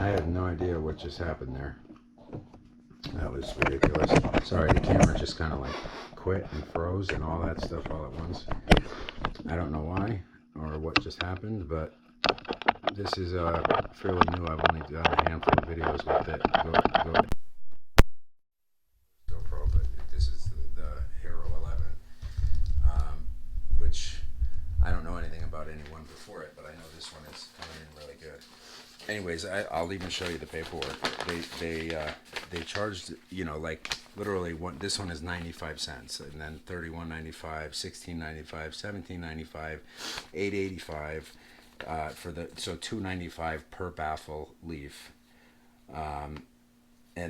I had no idea what just happened there. That was ridiculous. Sorry, the camera just kind of like quit and froze and all that stuff all at once. I don't know why or what just happened, but this is fairly new. I've only done a handful of videos with it. GoPro, but this is the Hero 11, which I don't know anything about anyone before it, but I know this one is coming in really good. Anyways, I'll even show you the paperwork. They charged, you know, like literally this one is 95 cents, and then 31.95, 16.95, 17.95, 8.85 for the, so 2.95 per baffle leaf, and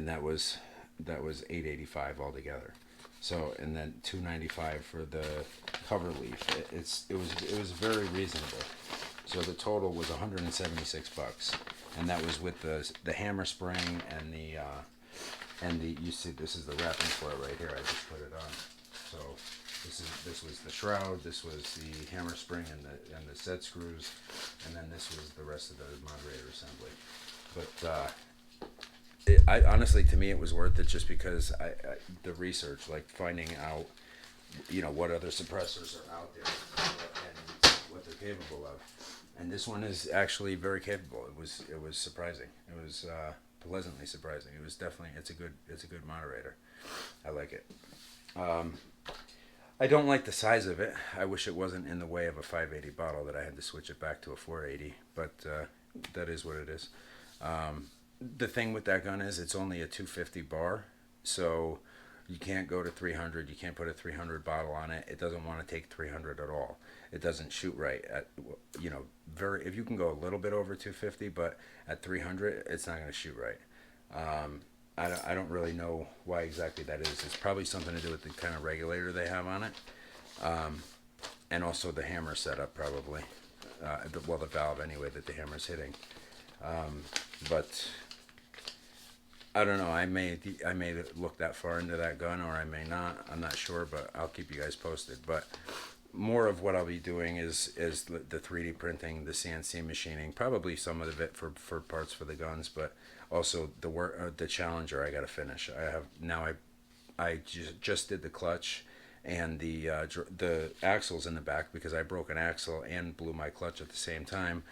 that was 8.85 altogether. So, and then 2.95 for the cover leaf. It was very reasonable. So the total was 176 bucks, and that was with the hammer spring and the you see, this is the wrapping for it right here. I just put it on. So this was the shroud, this was the hammer spring and the set screws, and then this was the rest of the moderator assembly. But I honestly, to me, it was worth it just because the research, like finding out, you know, what other suppressors are out there and what they're capable of. And this one is actually very capable. It was surprising. It was pleasantly surprising. It was definitely, it's a good moderator. I like it. I don't like the size of it. I wish it wasn't in the way of a 580 bottle that I had to switch it back to a 480, but that is what it is. The thing with that gun is it's only a 250 bar, so you can't go to 300. You can't put a 300 bottle on it. It doesn't want to take 300 at all. It doesn't shoot right at, you know, if you can go a little bit over 250, but at 300 it's not going to shoot right. I don't really know why exactly that is. It's probably something to do with the kind of regulator they have on it, and also the hammer setup probably. Well, the valve anyway that the hammer's hitting. But I don't know. I may look that far into that gun, or I may not. I'm not sure, but I'll keep you guys posted. But more of what I'll be doing is the 3D printing, the CNC machining, probably some of it for parts for the guns, but also the Challenger I got to finish. I just did the clutch and the axles in the back because I broke an axle and blew my clutch at the same time.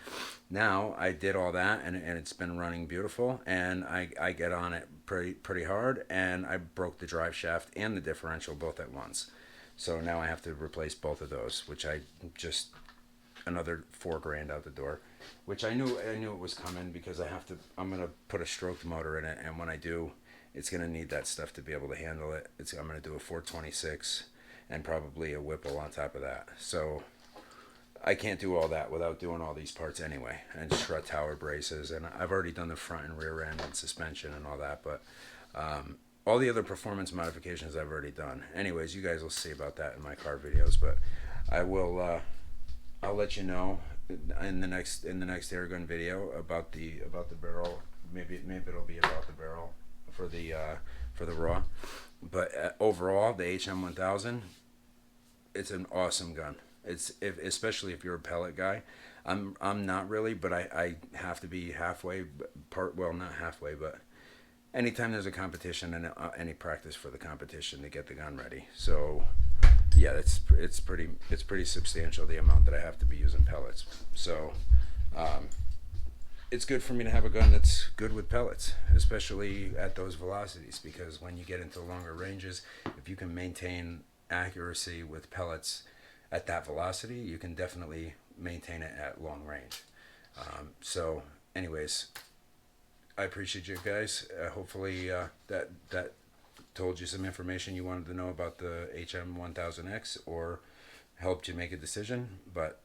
Now I did all that and it's been running beautiful, and I get on it pretty hard, and I broke the drive shaft and the differential both at once. So now I have to replace both of those, which I just another $4,000 out the door, which I knew it was coming because I'm gonna put a stroked motor in it, and when I do, it's gonna need that stuff to be able to handle it. I'm gonna do a 426 and probably a Whipple on top of that. So I can't do all that without doing all these parts anyway, and strut tower braces, and I've already done the front and rear end and suspension and all that, but all the other performance modifications I've already done. Anyways, you guys will see about that in my car videos, but I will I'll let you know in the next airgun video about the barrel. Maybe it'll be about the barrel for the raw. But overall, the HM1000, it's an awesome gun. Especially if you're a pellet guy. I'm not really, but I have to be halfway well, not halfway, but anytime there's a competition and any practice for the competition to get the gun ready. So yeah, it's pretty substantial, the amount that I have to be using pellets. So it's good for me to have a gun that's good with pellets, especially at those velocities, because when you get into longer ranges, if you can maintain accuracy with pellets at that velocity, you can definitely maintain it at long range. So anyways, I appreciate you guys. Hopefully that told you some information you wanted to know about the HM1000X or helped you make a decision. But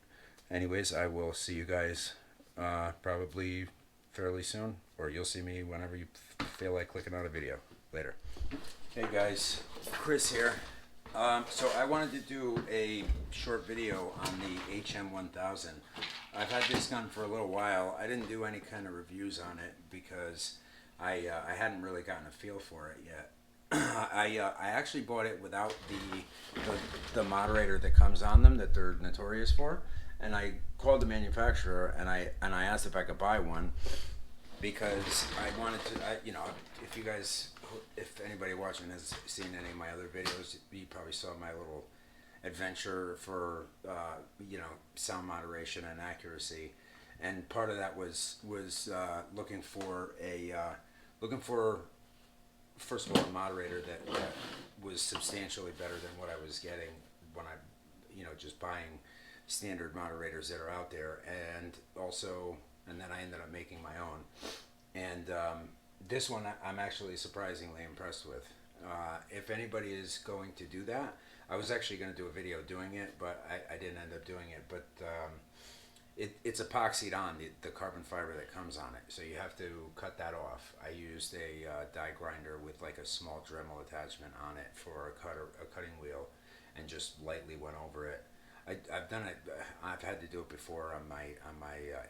anyways, I will see you guys probably fairly soon, or you'll see me whenever you feel like clicking on a video. Later. Hey guys, Chris here. So I wanted to do a short video on the HM1000. I've had this gun for a little while. I didn't do any kind of reviews on it because I hadn't really gotten a feel for it yet. I actually bought it without the moderator that comes on them that they're notorious for, and I called the manufacturer and I asked if I could buy one, because I wanted to, if you guys, if anybody watching has seen any of my other videos, you probably saw my little adventure for, sound moderation and accuracy. And part of that was looking for looking for, first of all, a moderator that was substantially better than what I was getting when I, just buying standard moderators that are out there, and also, and then I ended up making my own. And this one I'm actually surprisingly impressed with. If anybody is going to do that, I was actually going to do a video doing it, but I didn't end up doing it. But it's epoxied on the carbon fiber that comes on it, so you have to cut that off. I used a die grinder with like a small Dremel attachment on it for a cutting wheel, and just lightly went over it. I've done it. I've had to do it before on my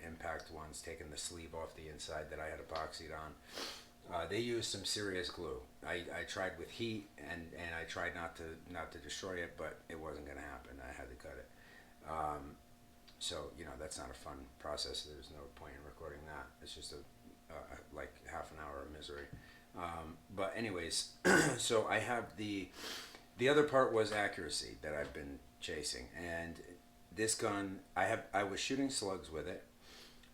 impact ones, taking the sleeve off the inside that I had epoxied on. They used some serious glue. I tried with heat, and I tried not to destroy it, but it wasn't going to happen. I had to cut it. So that's not a fun process. There's no point in recording that. It's just like half an hour of misery. But anyways, so I have the other part was accuracy that I've been chasing, and this gun I was shooting slugs with it.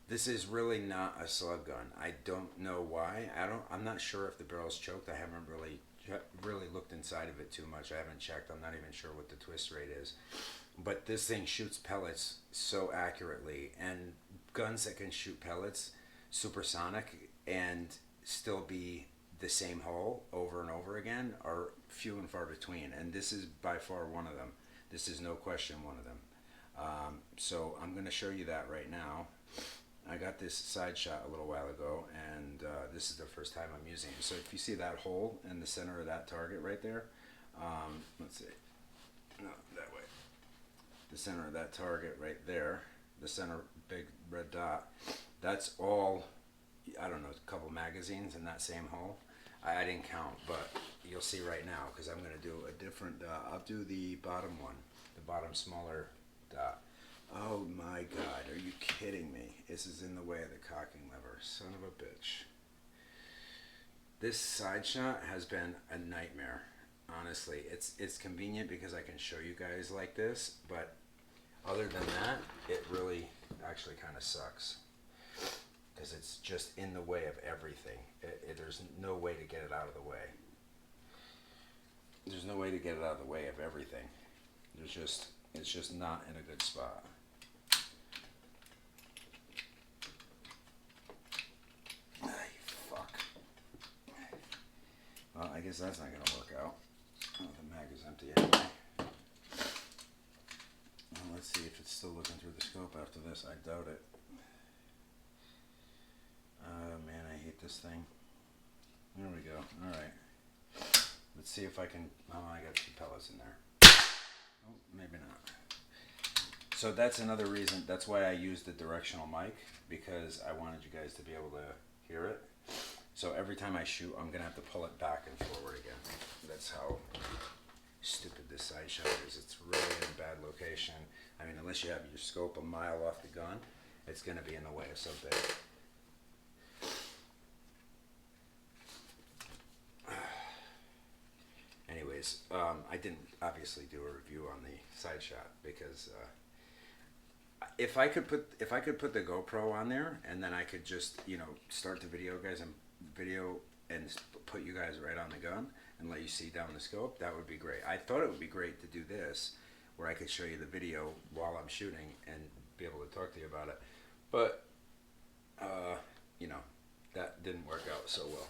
This is really not a slug gun. I don't know why. I'm not sure if the barrel's choked. I haven't really looked inside of it too much. I haven't checked. I'm not even sure what the twist rate is. But this thing shoots pellets so accurately, and guns that can shoot pellets supersonic and still be the same hole over and over again are few and far between, and this is by far one of them. This is no question one of them. So I'm going to show you that right now. I got this side shot a little while ago, and this is the first time I'm using it. So if you see that hole in the center of that target right there, let's see, no, that way. The center of that target right there, the center big red dot, that's all, I don't know, a couple magazines in that same hole. I didn't count, but you'll see right now, because I'm going to do a different, I'll do the bottom one, the bottom smaller dot. Oh my God, are you kidding me? This is in the way of the cocking lever, son of a bitch. This side shot has been a nightmare, honestly. It's convenient because I can show you guys like this, but other than that, it really actually kind of sucks, because it's just in the way of everything. There's no way to get it out of the way. There's no way to get it out of the way of everything. It's just not in a good spot. Fuck. Well, I guess that's not gonna work out. Oh, the mag is empty anyway. Well, let's see if it's still looking through the scope after this. I doubt it. Oh man, I hate this thing. There we go. Alright. Let's see if I can... Oh, I got some pellets in there. Oh, maybe not. So that's another reason. That's why I used the directional mic, because I wanted you guys to be able to hear it. So every time I shoot, I'm going to have to pull it back and forward again. That's how stupid this side shot is. It's really in a bad location. I mean, unless you have your scope a mile off the gun, it's going to be in the way of something. Anyways, I didn't obviously do a review on the side shot, because if I could put the GoPro on there, and then I could just start the video and put you guys right on the gun and let you see down the scope, that would be great. I thought it would be great to do this, where I could show you the video while I'm shooting and be able to talk to you about it, but that didn't work out so well.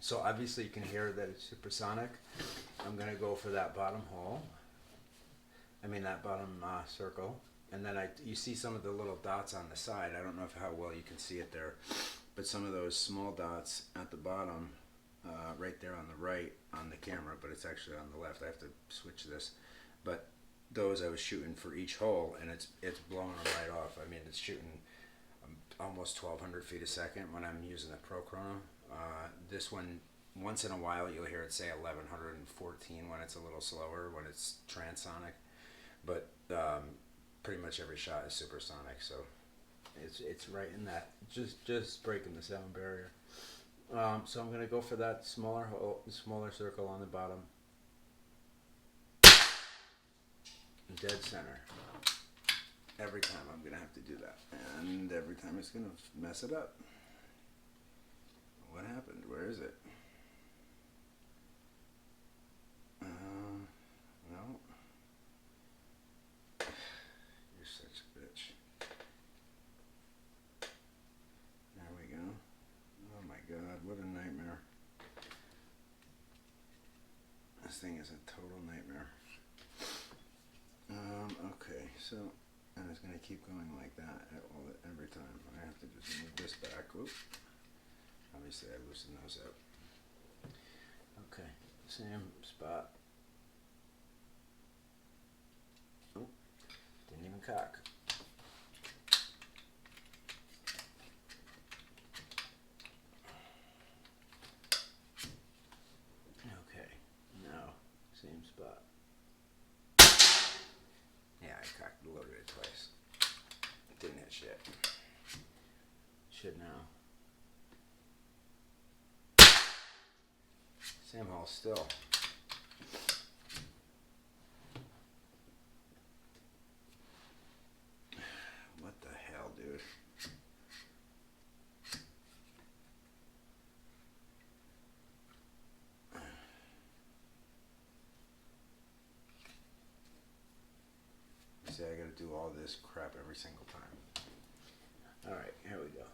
So obviously you can hear that it's supersonic. I'm gonna go for that bottom hole. That bottom circle. And then you see some of the little dots on the side. I don't know how well you can see it there, but some of those small dots at the bottom, right there on the right on the camera, but it's actually on the left. I have to switch this. But those I was shooting for each hole, and it's blowing them right off. It's shooting almost 1,200 feet a second when I'm using the Pro Chrono. This one, once in a while, you'll hear it say 1,114 when it's a little slower, when it's transonic. But pretty much every shot is supersonic. So It's right in that, just breaking the sound barrier. So I'm gonna go for that smaller circle on the bottom, dead center. Every time I'm gonna have to do that, and every time it's gonna mess it up. What happened? Where is it? No. You're such a bitch. There we go. Oh my god, what a nightmare. This thing is a total nightmare. Okay, so, and it's going to keep going like that every time. I have to just move this back. Oop. Obviously, I loosened those up. Okay, same spot. Oh, didn't even cock. Okay, now, same spot. Yeah, I cocked and loaded it twice. Didn't hit shit. Should now. Same hole still. What the hell, dude? See, I gotta do all this crap every single time. Alright, here we go.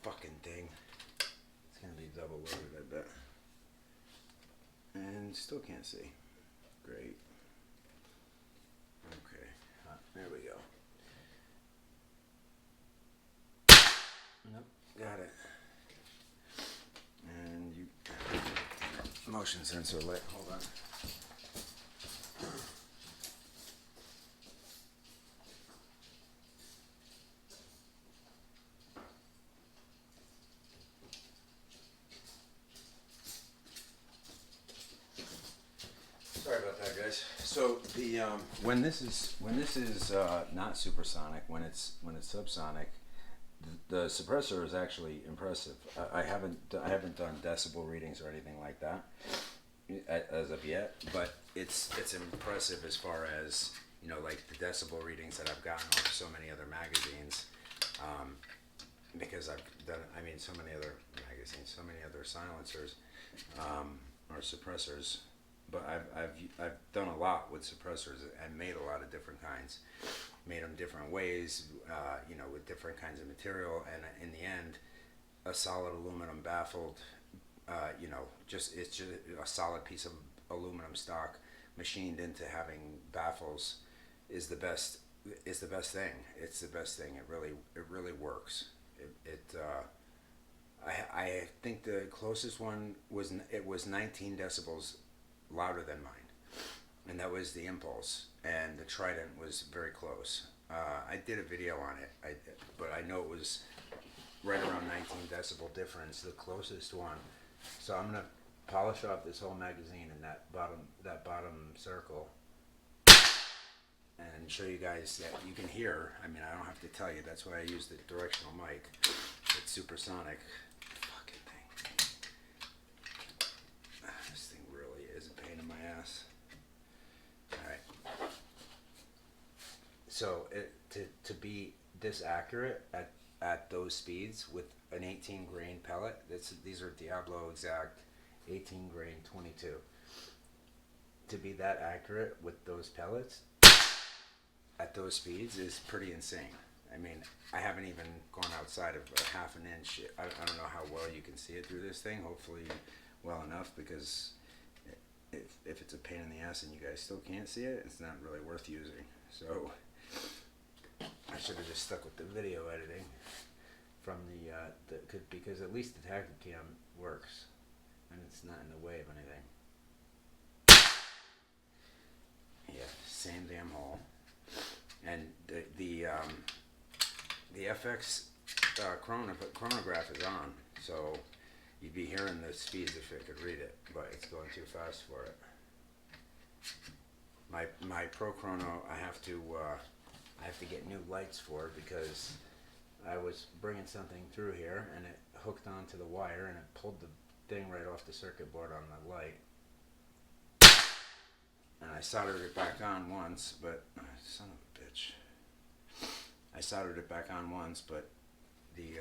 Fucking thing. It's gonna be double loaded, I bet. And still can't see. Great. Okay, there we go. Nope, got it. And you motion sensor lit. Hold on. Sorry about that, guys. So the when this is not supersonic, when it's subsonic, the suppressor is actually impressive. I haven't done decibel readings or anything like that as of yet, but it's impressive as far as, you know, like the decibel readings that I've gotten off so many other magazines, because I've done, I mean, so many other magazines, so many other silencers or suppressors. But I've done a lot with suppressors and made a lot of different kinds, made them different ways, you know, with different kinds of material, and in the end, a solid aluminum baffled, you know, it's just a solid piece of aluminum stock machined into having baffles is the best thing. It's the best thing. It really works. I think the closest one was 19 decibels louder than mine, and that was the Impulse, and the Trident was very close. I did a video on it, but I know it was right around 19 decibel difference, the closest one. So I'm gonna polish off this whole magazine in that bottom circle and show you guys that you can hear. I mean, I don't have to tell you. That's why I use the directional mic. It's supersonic. Fucking thing. This thing really is a pain in my ass. Alright. So to be this accurate at those speeds with an 18 grain pellet, these are Diablo exact 18 grain 22. To be that accurate with those pellets at those speeds is pretty insane. I mean, I haven't even gone outside of a half an inch. I don't know how well you can see it through this thing. Hopefully well enough, because if it's a pain in the ass and you guys still can't see it, it's not really worth using. So I should have just stuck with the video editing from because at least the Tacticam works and it's not in the way of anything. Yeah, same damn hole. And the FX chronograph is on, so you'd be hearing the speeds if it could read it, but it's going too fast for it. my Pro Chrono, I have to get new lights for it because I was bringing something through here and it hooked onto the wire and it pulled the thing right off the circuit board on the light. And I soldered it back on once, but son of a bitch. I soldered it back on once, but the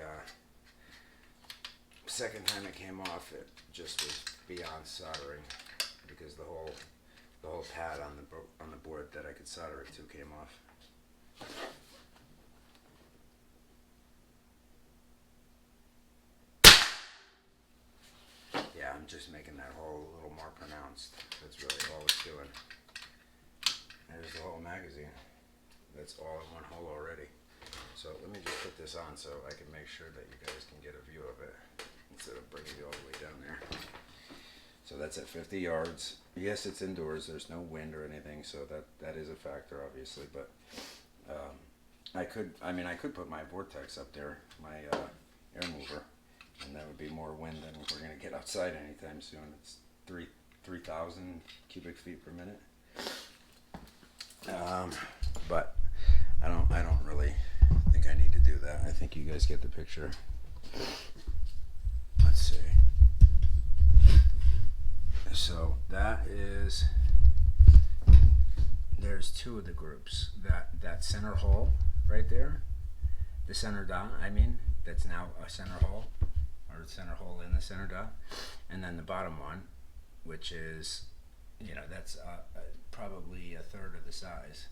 second time it came off, it just was beyond soldering because the whole pad on the board that I could solder it to came off. Yeah, I'm just making that hole a little more pronounced. That's really all it's doing. There's the whole magazine. That's all in one hole already. So let me just put this on so I can make sure that you guys can get a view of it instead of bringing you all the way down there. So that's at 50 yards. Yes, it's indoors. There's no wind or anything, so that is a factor, obviously. But I could put my vortex up there, my air mover, and that would be more wind than we're gonna get outside anytime soon. It's 3,000 cubic feet per minute. But I don't really think I need to do that. I think you guys get the picture. Let's see. So there's two of the groups. That center hole right there, the center dot, that's now a center hole, or the center hole in the center dot, and then the bottom one, which is, that's probably a third of the size.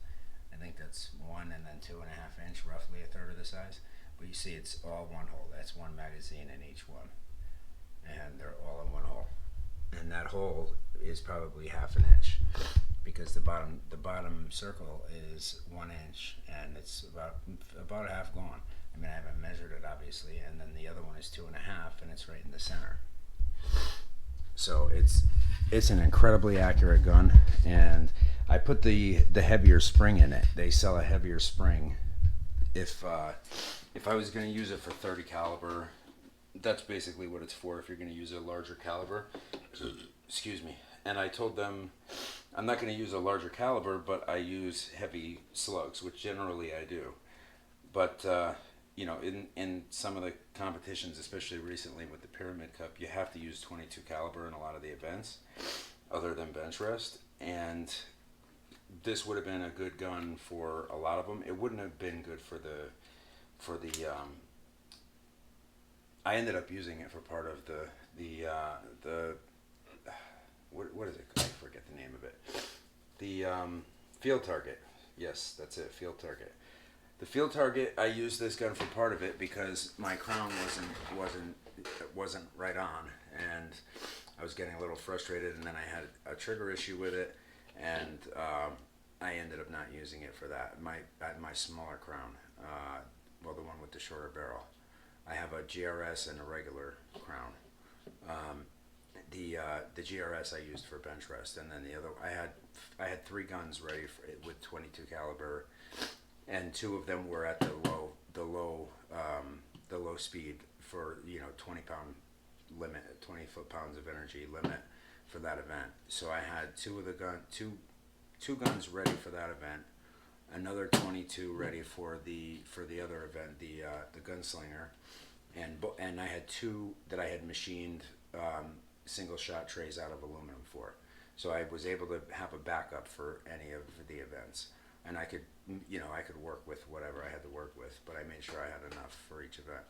I think that's 1 and then 2.5 inch, roughly a third of the size. But you see, it's all one hole. That's one magazine in each one, and they're all in one hole. And that hole is probably 1/2 inch because the bottom circle is 1 inch and it's about a half gone. I haven't measured it obviously, and then the other one is 2.5 and it's right in the center. So it's an incredibly accurate gun, and I put the heavier spring in it. They sell a heavier spring. If I was going to use it for 30 caliber, that's basically what it's for. If you're going to use a larger caliber, excuse me. And I told them I'm not going to use a larger caliber, but I use heavy slugs, which generally I do. But in some of the competitions, especially recently with the Pyramid Cup, you have to use 22 caliber in a lot of the events, other than bench rest. And this would have been a good gun for a lot of them. It wouldn't have been good for the. I ended up using it for part of the what is it? I forget the name of it. The field target. Yes, that's it. Field target. The field target. I used this gun for part of it because my crown wasn't right on, and I was getting a little frustrated, and then I had a trigger issue with it, and I ended up not using it for that. My smaller crown, the one with the shorter barrel. I have a GRS and a regular crown. The GRS I used for bench rest, and then the other I had 3 guns ready with 22 caliber, and 2 of them were at the low speed for 20 pound limit, 20 foot-pounds of energy limit for that event. So I had two guns ready for that event, another 22 ready for the other event, the gunslinger, and I had 2 that I had machined single shot trays out of aluminum for. So I was able to have a backup for any of the events, and I could work with whatever I had to work with, but I made sure I had enough for each event.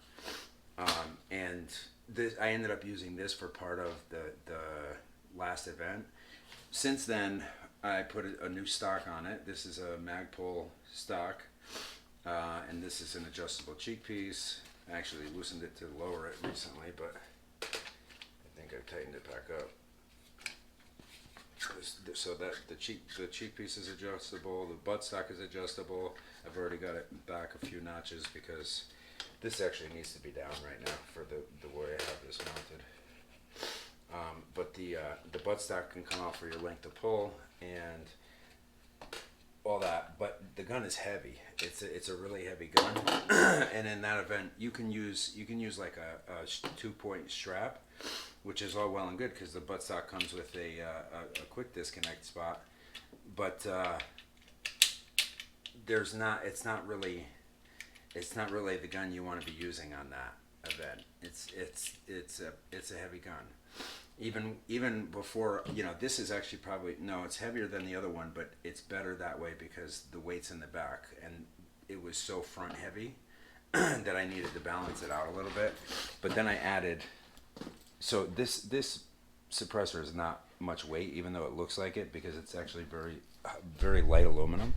And this, I ended up using this for part of the last event. Since then, I put a new stock on it. This is a Magpul stock, and this is an adjustable cheek piece. I actually loosened it to lower it recently, but I think I tightened it back up. So that the cheek piece is adjustable, the buttstock is adjustable. I've already got it back a few notches because this actually needs to be down right now for the way I have this mounted. But the buttstock can come off for your length of pull and all that. But the gun is heavy. It's a really heavy gun, and in that event you can use like a 2-point strap, which is all well and good because the buttstock comes with a quick disconnect spot. but there's not. It's not really the gun you want to be using on that event. It's a heavy gun. Even before, this is actually probably, no, it's heavier than the other one, but it's better that way because the weight's in the back, and it was so front heavy that I needed to balance it out a little bit. But then I added, so this suppressor is not much weight, even though it looks like it, because it's actually very light aluminum.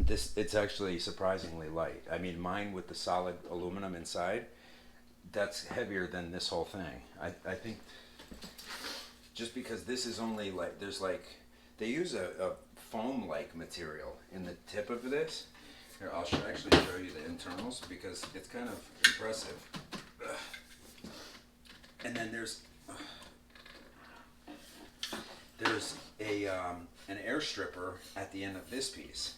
It's actually surprisingly light. I mean, mine with the solid aluminum inside, that's heavier than this whole thing. I think just because this is only like, they use a foam like material in the tip of this. Here, I'll actually show you the internals because it's kind of impressive. And then there's an air stripper at the end of this piece.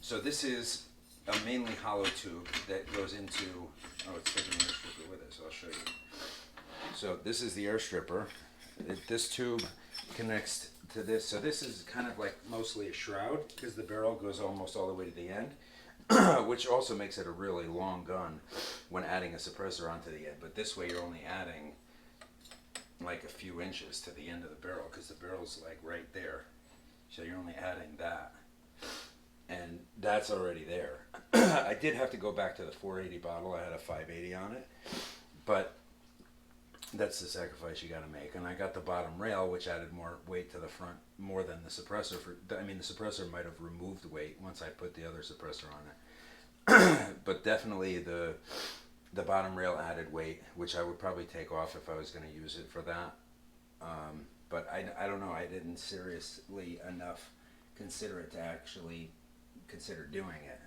So this is a mainly hollow tube that goes into, it's taking an air stripper with it, so I'll show you. So this is the air stripper. This tube connects to this. So this is kind of like mostly a shroud because the barrel goes almost all the way to the end, which also makes it a really long gun when adding a suppressor onto the end. But this way you're only adding like a few inches to the end of the barrel because the barrel's like right there. So you're only adding that. And that's already there. I did have to go back to the 480 bottle. I had a 580 on it. But that's the sacrifice you got to make. And I got the bottom rail, which added more weight to the front, more than the suppressor. The suppressor might have removed weight once I put the other suppressor on it. But definitely the bottom rail added weight, which I would probably take off if I was going to use it for that. But I don't know. I didn't seriously enough consider it to actually consider doing it,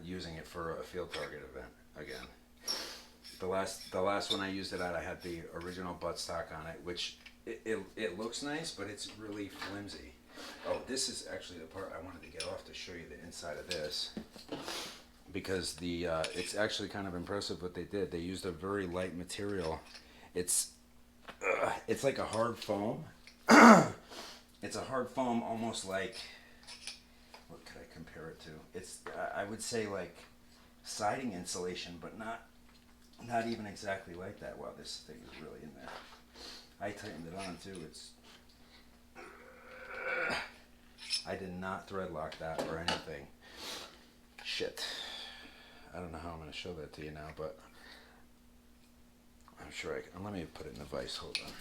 using it for a field target event again. The last one I used it at, I had the original buttstock on it, which it looks nice, but it's really flimsy. Oh, this is actually the part I wanted to get off to show you the inside of this, because it's actually kind of impressive what they did. They used a very light material. It's like a hard foam. It's a hard foam, almost like, what could I compare it to? It's, I would say like siding insulation, but not even exactly like that. Wow, this thing is really in there. I tightened it on too. I did not thread lock that or anything. Shit. I don't know how I'm going to show that to you now, but I'm sure I can. Let me put it in the vise. Hold on.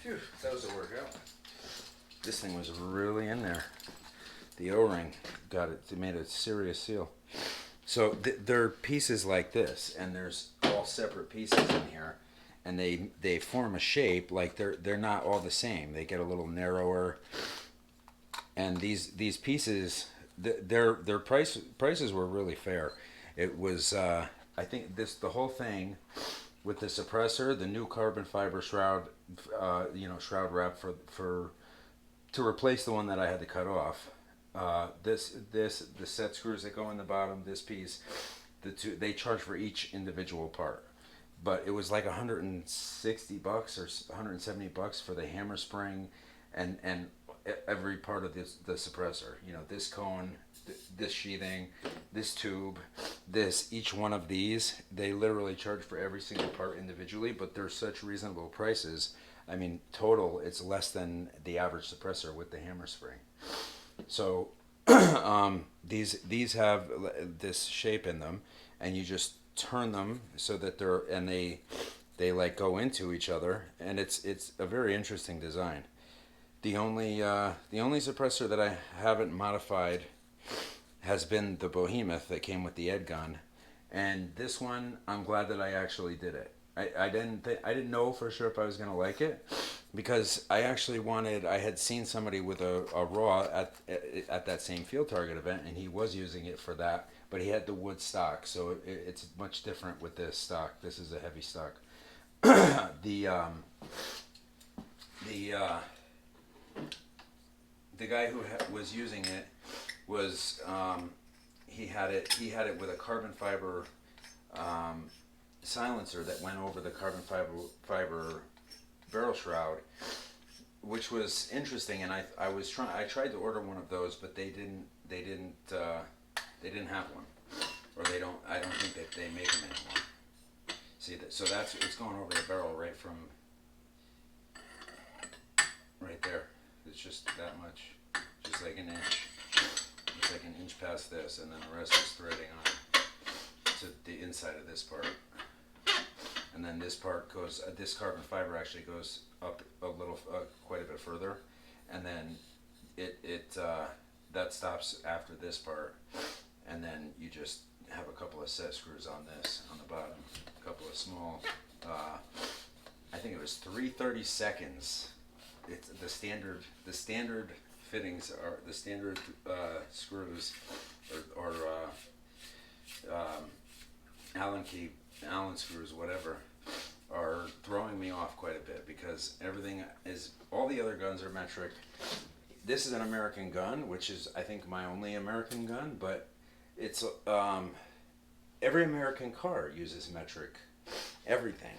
Phew, that was a workout. This thing was really in there. The O-ring got it. They made a serious seal. So they're pieces like this, and there's all separate pieces in here, and they form a shape like they're not all the same. They get a little narrower, and these pieces, their prices were really fair. It was I think the whole thing with the suppressor, the new carbon fiber shroud, shroud wrap to replace the one that I had to cut off. The set screws that go in the bottom, this piece, they charge for each individual part, but it was like $160 or $170 for the hammer spring and every part of the suppressor. This cone, this sheathing, this tube, each one of these, they literally charge for every single part individually, but they're such reasonable prices. I mean, total, it's less than the average suppressor with the hammer spring. So these have this shape in them, and you just turn them so that they like go into each other, and it's a very interesting design. The only suppressor that I haven't modified has been the Behemoth that came with the Ed gun, and this one I'm glad that I actually did it. I didn't know for sure if I was gonna like it, because I had seen somebody with a raw at that same field target event, and he was using it for that, but he had the wood stock, so it's much different with this stock. This is a heavy stock. the the the guy who was using it was he had it with a carbon fiber silencer that went over the carbon fiber barrel shroud, which was interesting. And I tried to order one of those, but they didn't have one, or they don't. I don't think that they make them anymore. See that? So it's going over the barrel right from right there. It's just that much, just like an inch. It's like an inch past this, and then the rest is threading on to the inside of this part. And then this part goes, this carbon fiber actually goes up a little, quite a bit further, and then that stops after this part, and then you just have a couple of set screws on this on the bottom, a couple of small, I think it was 3/32. It's the standard fittings are the standard screws or Allen screws, whatever, are throwing me off quite a bit, because all the other guns are metric. This is an American gun, which is, I think, my only American gun, but it's every American car uses metric everything.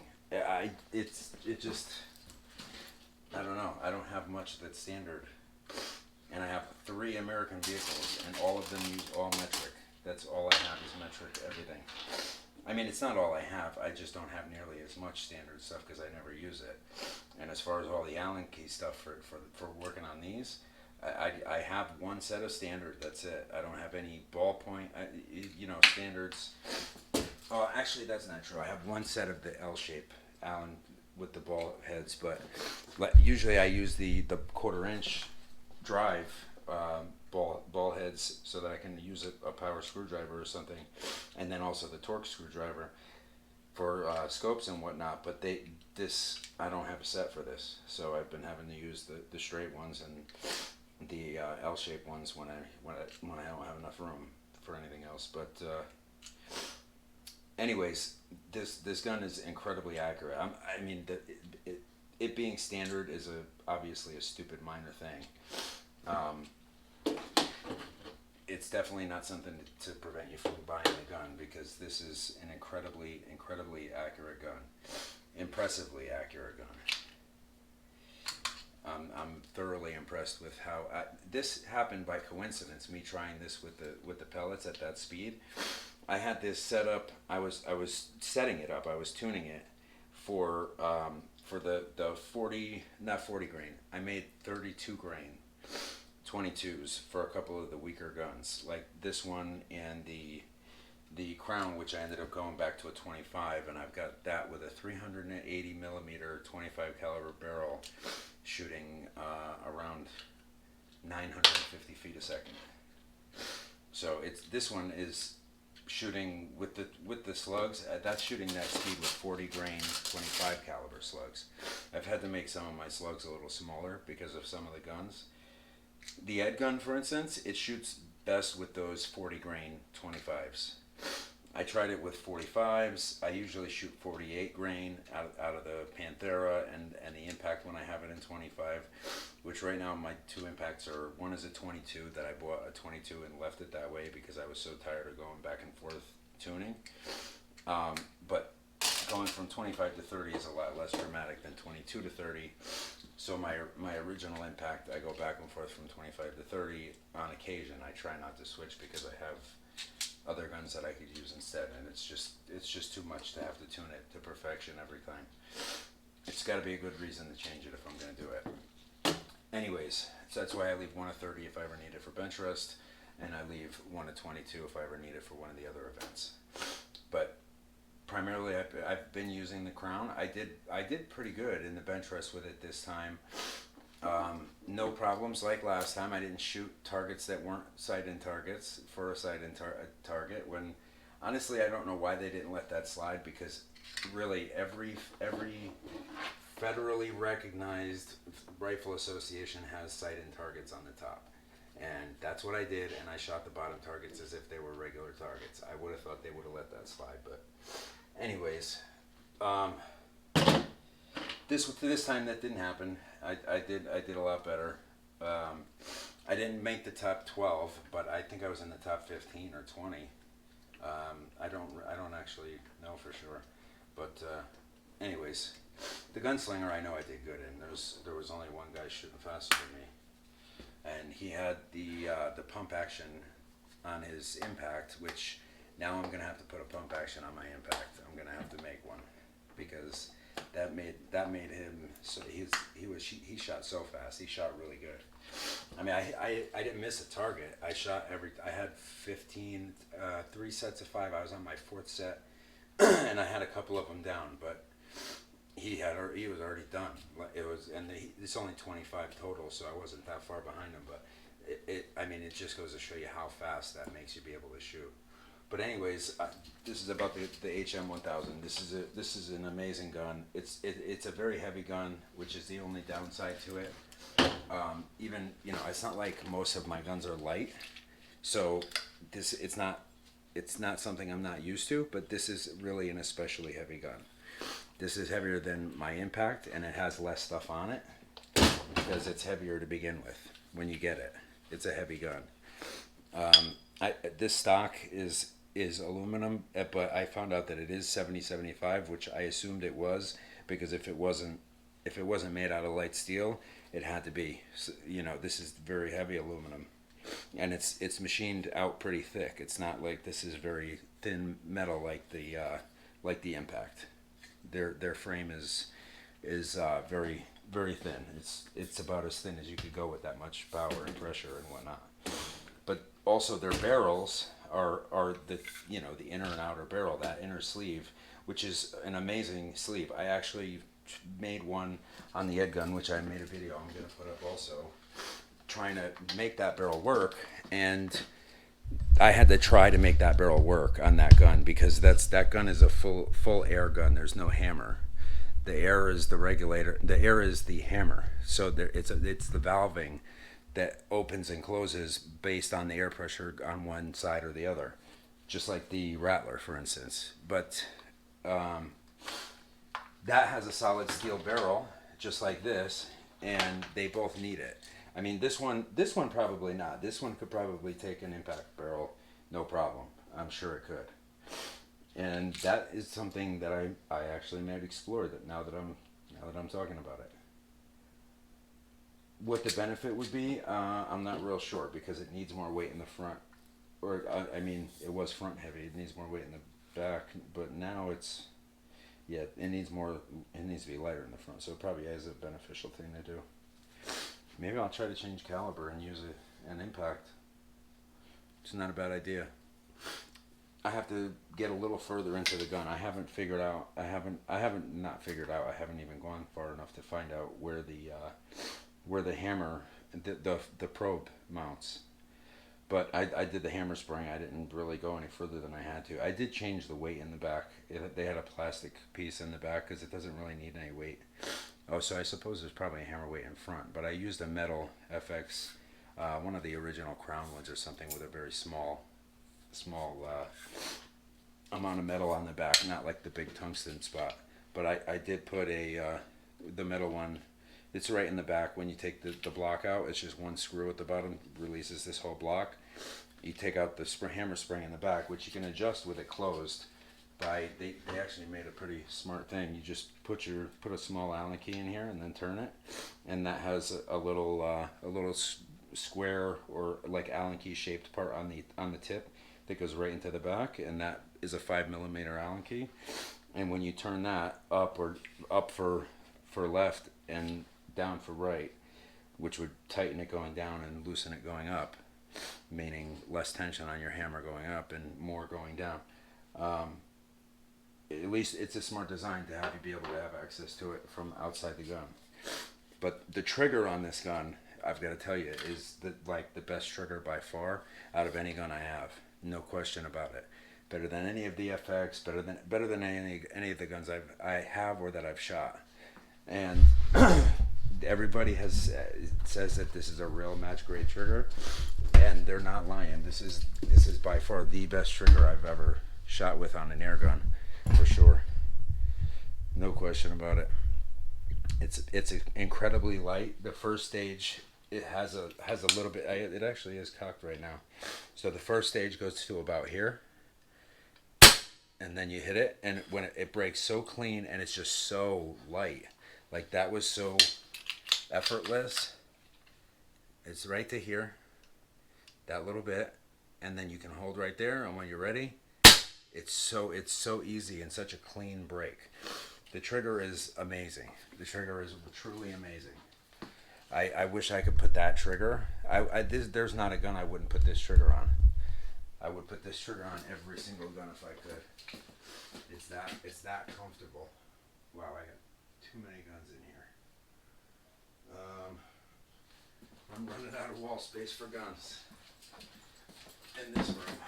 It just, I don't know. I don't have much that's standard, and I have 3 American vehicles, and all of them use all metric. That's all I have is metric everything. I mean, it's not all I have. I just don't have nearly as much standard stuff because I never use it. And as far as all the Allen key stuff for working on these, I have one set of standard. That's it. I don't have any ballpoint, standards. Oh, actually, that's not true. I have one set of the L-shape Allen with the ball heads, but usually I use the 1/4 inch drive ball heads so that I can use a power screwdriver or something, and then also the Torx screwdriver for scopes and whatnot. But I don't have a set for this, so I've been having to use the straight ones and the L-shaped ones when I don't have enough room for anything else. But anyways, this gun is incredibly accurate. I mean, it being standard is obviously a stupid minor thing. It's definitely not something to prevent you from buying the gun, because this is an incredibly accurate gun, impressively accurate gun. I'm thoroughly impressed with how this happened by coincidence. Me trying this with the pellets at that speed. I had this set up. I was setting it up. I was tuning it for the 40, not 40 grain. I made 32 grain 22s for a couple of the weaker guns, like this one and the Crown, which I ended up going back to a 25, and I've got that with a 380 millimeter 25 caliber barrel, shooting around 950 feet a second. So this one is shooting with the slugs. That's shooting that speed with 40 grain 25 caliber slugs. I've had to make some of my slugs a little smaller because of some of the guns. The Ed gun, for instance, it shoots best with those 40 grain 25s. I tried it with 45s. I usually shoot 48 grain out of the Panthera and the impact when I have it in 25, which right now my 2 impacts are, one is a 22 that I bought a 22 and left it that way because I was so tired of going back and forth tuning. But going from 25 to 30 is a lot less dramatic than 22 to 30. So my original impact, I go back and forth from 25 to 30 on occasion. I try not to switch because I have other guns that I could use instead, and it's just too much to have to tune it to perfection every time. It's got to be a good reason to change it if I'm going to do it. Anyways, so that's why I leave one at 30 if I ever need it for bench rest, and I leave one at 22 if I ever need it for one of the other events. But primarily, I've been using the Crown. I did pretty good in the bench rest with it this time. No problems like last time. I didn't shoot targets that weren't sight-in targets for a sight-in target. When honestly, I don't know why they didn't let that slide, because really every federally recognized rifle association has sight and targets on the top. And that's what I did, and I shot the bottom targets as if they were regular targets. I would have thought they would have let that slide, but anyways, this time that didn't happen. I did a lot better. I didn't make the top 12, but I think I was in the top 15 or 20. I don't actually know for sure, but anyways, the gunslinger I know I did good in. There was only one guy shooting faster than me, and he had the pump action on his impact, which now I'm gonna have to put a pump action on my impact. I'm gonna have to make one because that made him so he shot so fast. He shot really good. I mean, I didn't miss a target. I had 15, 3 sets of 5. I was on my 4th set, and I had a couple of them down, but he was already done. It's only 25 total, so I wasn't that far behind him. But it just goes to show you how fast that makes you be able to shoot. But anyways, this is about the HM1000. This is an amazing gun. It's a very heavy gun, which is the only downside to it. Even it's not like most of my guns are light, so it's not something I'm not used to. But this is really an especially heavy gun. This is heavier than my impact, and it has less stuff on it because it's heavier to begin with. When you get it, it's a heavy gun. This stock is aluminum, but I found out that it is 70-75, which I assumed it was, because if it wasn't made out of light steel, it had to be. This is very heavy aluminum, and it's machined out pretty thick. It's not like this is very thin metal like the impact. Their frame is very, very thin. It's about as thin as you could go with that much power and pressure and whatnot. But also their barrels are the inner and outer barrel, that inner sleeve, which is an amazing sleeve. I actually made one on the airgun, which I made a video I'm going to put up also, trying to make that barrel work, and I had to try to make that barrel work on that gun because that gun is a full air gun. There's no hammer. The air is the regulator. The air is the hammer. So it's the valving that opens and closes based on the air pressure on one side or the other, just like the Rattler, for instance. But that has a solid steel barrel, just like this, and they both need it. I mean, this one probably not. This one could probably take an impact barrel, no problem. I'm sure it could. And that is something that I actually might explore that now that I'm talking about it. What the benefit would be, I'm not real sure because it needs more weight in the front. Or it was front heavy. It needs more weight in the back, but now it needs to be lighter in the front. So it probably is a beneficial thing to do. Maybe I'll try to change caliber and use an impact. It's not a bad idea. I have to get a little further into the gun. I haven't even gone far enough to find out where the hammer, the probe mounts. But I did the hammer spring. I didn't really go any further than I had to. I did change the weight in the back. They had a plastic piece in the back because it doesn't really need any weight. Oh, so I suppose there's probably a hammer weight in front. But I used a metal FX, one of the original Crown ones or something with a very small amount of metal on the back, not like the big tungsten spot. But I did put the metal one. It's right in the back. When you take the block out, it's just one screw at the bottom, releases this whole block. You take out the hammer spring in the back, which you can adjust with it closed. They actually made a pretty smart thing. You just put a small Allen key in here and then turn it, and that has a little square or like Allen key shaped part on the tip that goes right into the back, and that is a 5mm Allen key. And when you turn that up for left and down for right, which would tighten it going down and loosen it going up, meaning less tension on your hammer going up and more going down. At least it's a smart design to have you be able to have access to it from outside the gun. But the trigger on this gun, I've of tell you, is the best trigger by far out of any gun I have. No question about it. Better than any of the FX, better than any of the guns I have or that I've shot. And everybody has says that this is a real match grade trigger, and they're not lying. This is by far the best trigger I've ever shot with on an air gun, for sure. No question about it. It's incredibly light. The first stage, it has a little bit. It actually is cocked right now. So the first stage goes to about here, and then you hit it, and when it breaks so clean, and it's just so light. Like that was so effortless. It's right to here, that little bit, and then you can hold right there, and when you're ready, it's so easy and such a clean break. The trigger is amazing. The trigger is truly amazing. I wish I could put that trigger. There's not a gun I wouldn't put this trigger on. I would put this trigger on every single gun if I could. It's that comfortable. Wow, I got too many guns in here. I'm running out of wall space for guns in this room.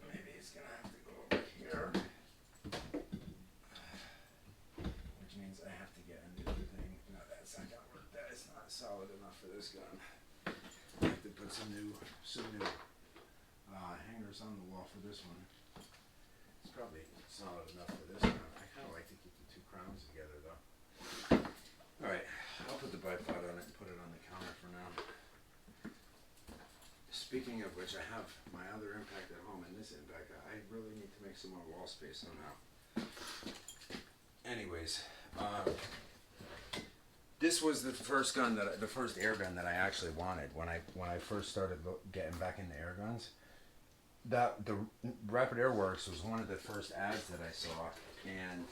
Maybe it's gonna have to go over here, which means I have to get a new thing. No, that's not gonna work. That is not solid enough for this gun. I have to put some new hangers on the wall for this one. It's probably solid enough for this one. I kind of like to keep the two crowns together though. Alright, I'll put the bipod on it and put it on the counter for now. Speaking of which, I have my other impact at home and this impact. I really need to make some more wall space somehow. Anyways, this was the first air gun that I actually wanted when I first started getting back into air guns. That the Rapid Air Works was one of the first ads that I saw, and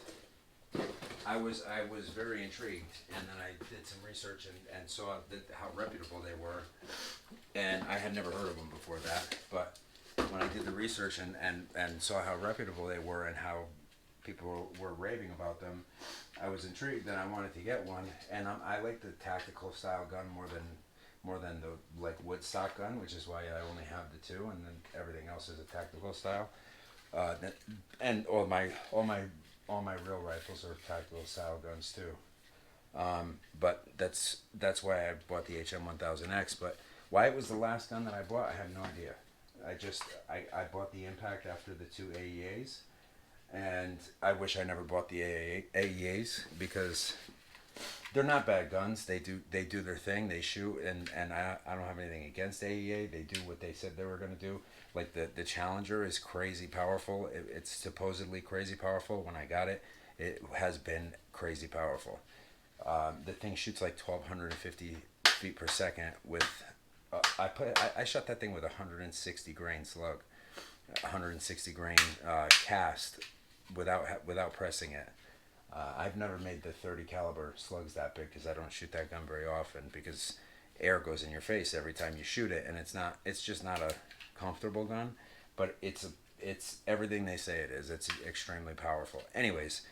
I was very intrigued, and then I did some research and saw how reputable they were, and I had never heard of them before that, but when I did the research and saw how reputable they were and how people were raving about them, I was intrigued and I wanted to get one, and I like the tactical style gun more than the like wood stock gun, which is why I only have the two, and then everything else is a tactical style. And all my real rifles are tactical style guns too. But that's why I bought the HM1000X. But why it was the last gun that I bought, I have no idea. I bought the Impact after the two AEAs, and I wish I never bought the AEAs because they're not bad guns. They do their thing. They shoot, and I don't have anything against AEA. They do what they said they were going to do. Like the Challenger is crazy powerful. It's supposedly crazy powerful. When I got it, it has been crazy powerful. The thing shoots like 1,250 feet per second with. I shot that thing with 160 grain slug, 160 grain cast without pressing it. I've never made the 30 caliber slugs that big because I don't shoot that gun very often because air goes in your face every time you shoot it, and it's just not a comfortable gun, but it's everything they say it is. It's extremely powerful. Anyways,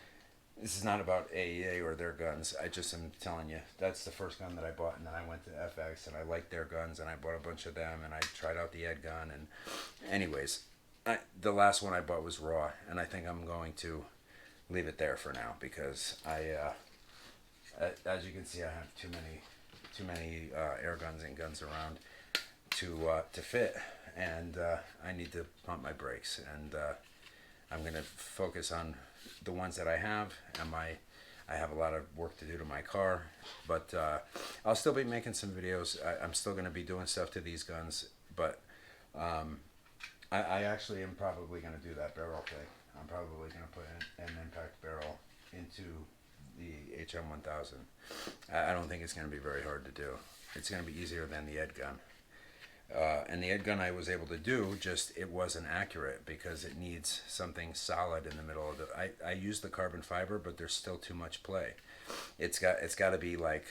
this is not about AEA or their guns. I just am telling you that's the first gun that I bought, and then I went to FX and I liked their guns and I bought a bunch of them and I tried out the Ed gun, and anyways, the last one I bought was raw, and I think I'm going to leave it there for now because as you can see, I have too many air guns and guns around to fit, and I need to pump my brakes, and I'm gonna focus on the ones that I have, and I have a lot of work to do to my car, but I'll still be making some videos. I'm still gonna be doing stuff to these guns, but I actually am probably gonna do that barrel thing. I'm probably going to put an impact barrel into the HM1000. I don't think it's going to be very hard to do. It's going to be easier than the Ed gun. And the Ed gun I was able to do, just it wasn't accurate because it needs something solid in the middle of the. I use the carbon fiber, but there's still too much play. It's got to be like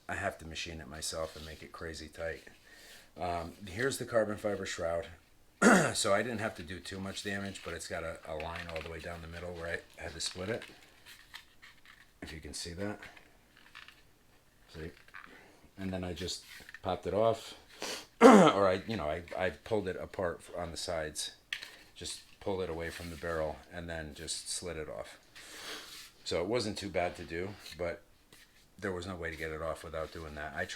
I have to machine it myself and make it crazy tight. Here's the carbon fiber shroud. So I didn't have to do too much damage, but it's got a line all the way down the middle where I had to split it. If you can see that. See? And then I just popped it off. Or I pulled it apart on the sides. Just pulled it away from the barrel and then just slid it off. So it wasn't too bad to do, but there was no way to get it off without doing that. I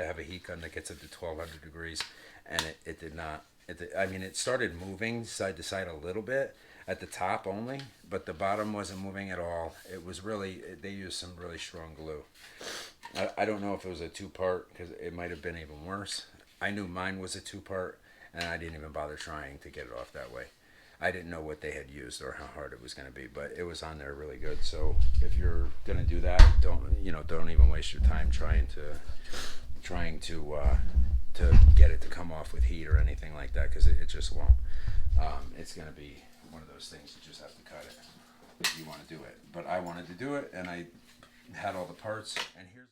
have a heat gun that gets up to 1200 degrees, and it did not. I mean, it started moving side to side a little bit at the top only, but the bottom wasn't moving at all. It was really, they used some really strong glue. I don't know if it was a two-part, because it might have been even worse. I knew mine was a two-part, and I didn't even bother trying to get it off that way. I didn't know what they had used or how hard it was going to be, but it was on there really good. So if you're going to do that, don't even waste your time trying to get it to come off with heat or anything like that, because it just won't. It's going to be one of those things you just have to cut it if you want to do it. But I wanted to do it, and I had all the parts, and here's